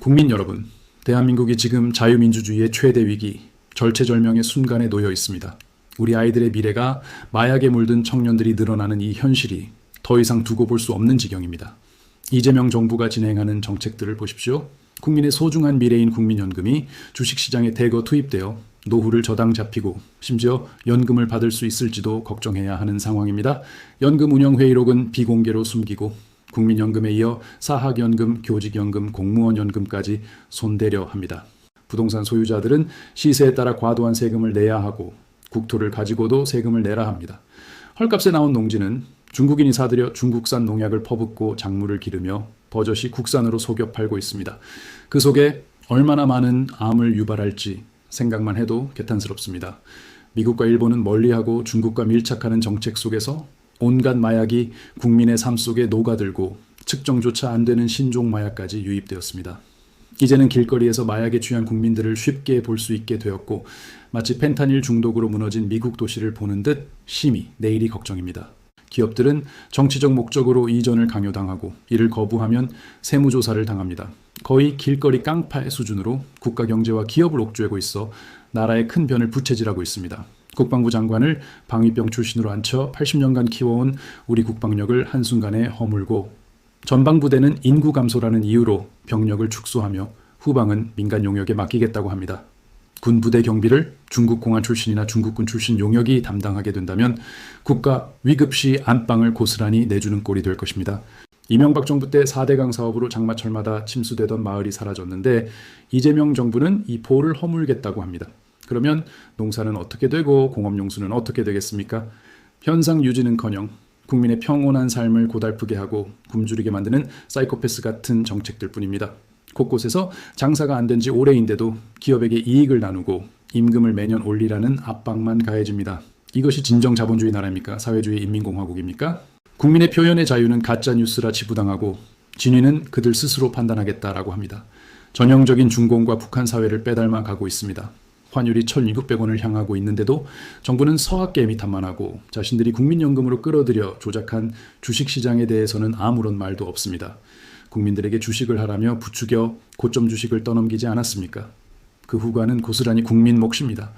국민 여러분, 대한민국이 지금 자유민주주의의 최대 위기, 절체절명의 순간에 놓여 있습니다. 우리 아이들의 미래가 마약에 물든 청년들이 늘어나는 이 현실이 더 이상 두고 볼 수 없는 지경입니다. 이재명 정부가 진행하는 정책들을 보십시오. 국민의 소중한 미래인 국민연금이 주식시장에 대거 투입되어 노후를 저당 잡히고 심지어 연금을 받을 수 있을지도 걱정해야 하는 상황입니다. 연금 운영 회의록은 비공개로 숨기고 국민연금에 이어 사학연금, 교직연금, 공무원연금까지 손대려 합니다. 부동산 소유자들은 시세에 따라 과도한 세금을 내야 하고 국토를 가지고도 세금을 내라 합니다. 헐값에 나온 농지는 중국인이 사들여 중국산 농약을 퍼붓고 작물을 기르며 버젓이 국산으로 속여 팔고 있습니다. 그 속에 얼마나 많은 암을 유발할지 생각만 해도 개탄스럽습니다. 미국과 일본은 멀리하고 중국과 밀착하는 정책 속에서 온갖 마약이 국민의 삶 속에 녹아들고 측정조차 안 되는 신종 마약까지 유입되었습니다. 이제는 길거리에서 마약에 취한 국민들을 쉽게 볼 수 있게 되었고 마치 펜타닐 중독으로 무너진 미국 도시를 보는 듯 심히 내일이 걱정입니다. 기업들은 정치적 목적으로 이전을 강요당하고 이를 거부하면 세무조사를 당합니다. 거의 길거리 깡파의 수준으로 국가 경제와 기업을 옥죄고 있어 나라의 큰 변을 부채질하고 있습니다. 국방부 장관을 방위병 출신으로 앉혀 80년간 키워온 우리 국방력을 한순간에 허물고 전방부대는 인구 감소라는 이유로 병력을 축소하며 후방은 민간 용역에 맡기겠다고 합니다. 군부대 경비를 중국 공안 출신이나 중국군 출신 용역이 담당하게 된다면 국가 위급시 안방을 고스란히 내주는 꼴이 될 것입니다. 이명박 정부 때 4대강 사업으로 장마철마다 침수되던 마을이 사라졌는데 이재명 정부는 이 보를 허물겠다고 합니다. 그러면 농사는 어떻게 되고 공업용수는 어떻게 되겠습니까? 현상 유지는커녕 국민의 평온한 삶을 고달프게 하고 굶주리게 만드는 사이코패스 같은 정책들 뿐입니다. 곳곳에서 장사가 안 된 지 오래인데도 기업에게 이익을 나누고 임금을 매년 올리라는 압박만 가해집니다. 이것이 진정 자본주의 나라입니까? 사회주의 인민공화국입니까? 국민의 표현의 자유는 가짜뉴스라 치부당하고 진위는 그들 스스로 판단하겠다라고 합니다. 전형적인 중공과 북한 사회를 빼닮아 가고 있습니다. 환율이 1,600원을 향하고 있는데도 정부는 서학개미 탓만 하고 자신들이 국민연금으로 끌어들여 조작한 주식시장에 대해서는 아무런 말도 없습니다. 국민들에게 주식을 하라며 부추겨 고점 주식을 떠넘기지 않았습니까? 그 후과는 고스란히 국민 몫입니다.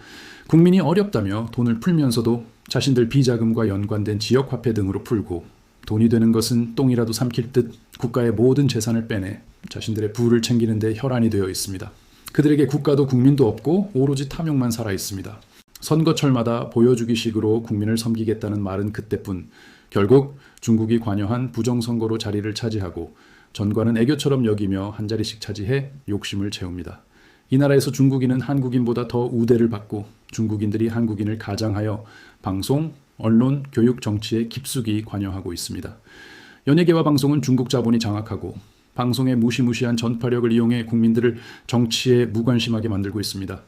국민이 어렵다며 돈을 풀면서도 자신들 비자금과 연관된 지역화폐 등으로 풀고 돈이 되는 것은 똥이라도 삼킬 듯 국가의 모든 재산을 빼내 자신들의 부를 챙기는 데 혈안이 되어 있습니다. 그들에게 국가도 국민도 없고 오로지 탐욕만 살아있습니다. 선거철마다 보여주기식으로 국민을 섬기겠다는 말은 그때뿐 결국 중국이 관여한 부정선거로 자리를 차지하고 전과는 애교처럼 여기며 한 자리씩 차지해 욕심을 채웁니다. 이 나라에서 중국인은 한국인보다 더 우대를 받고 중국인들이 한국인을 가장하여 방송, 언론, 교육, 정치에 깊숙이 관여하고 있습니다. 연예계와 방송은 중국 자본이 장악하고 방송의 무시무시한 전파력을 이용해 국민들을 정치에 무관심하게 만들고 있습니다.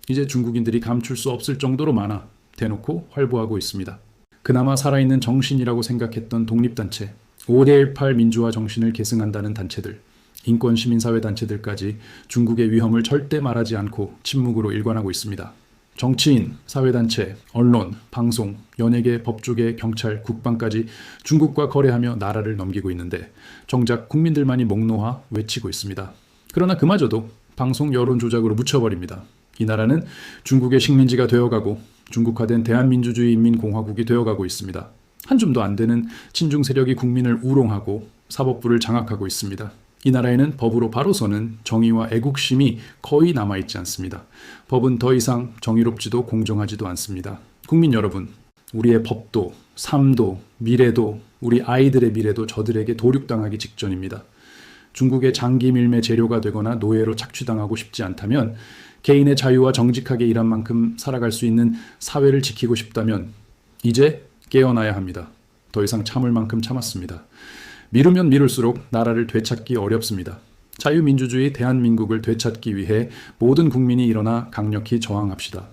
이제 중국인들이 감출 수 없을 정도로 많아 대놓고 활보하고 있습니다. 그나마 살아있는 정신이라고 생각했던 독립단체, 5.18 민주화 정신을 계승한다는 단체들, 인권 시민사회 단체들까지 중국의 위험을 절대 말하지 않고 침묵으로 일관하고 있습니다. 정치인, 사회단체, 언론, 방송, 연예계, 법조계, 경찰, 국방까지 중국과 거래하며 나라를 넘기고 있는데 정작 국민들만이 목 놓아 외치고 있습니다. 그러나 그마저도 방송 여론 조작으로 묻혀버립니다. 이 나라는 중국의 식민지가 되어가고 중국화된 대한민주주의 인민공화국이 되어가고 있습니다. 한 줌도 안 되는 친중 세력이 국민을 우롱하고 사법부를 장악하고 있습니다. 이 나라에는 법으로 바로 서는 정의와 애국심이 거의 남아있지 않습니다. 법은 더 이상 정의롭지도 공정하지도 않습니다. 국민 여러분, 우리의 법도, 삶도, 미래도, 우리 아이들의 미래도 저들에게 도륙당하기 직전입니다. 중국의 장기 밀매 재료가 되거나 노예로 착취당하고 싶지 않다면 개인의 자유와 정직하게 일한 만큼 살아갈 수 있는 사회를 지키고 싶다면 이제 깨어나야 합니다. 더 이상 참을 만큼 참았습니다. 미루면 미룰수록 나라를 되찾기 어렵습니다. 자유민주주의 대한민국을 되찾기 위해 모든 국민이 일어나 강력히 저항합시다.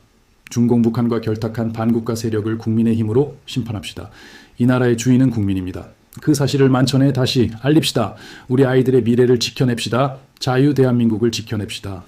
중공북한과 결탁한 반국가 세력을 국민의 힘으로 심판합시다. 이 나라의 주인은 국민입니다. 그 사실을 만천에 다시 알립시다. 우리 아이들의 미래를 지켜냅시다. 자유 대한민국을 지켜냅시다.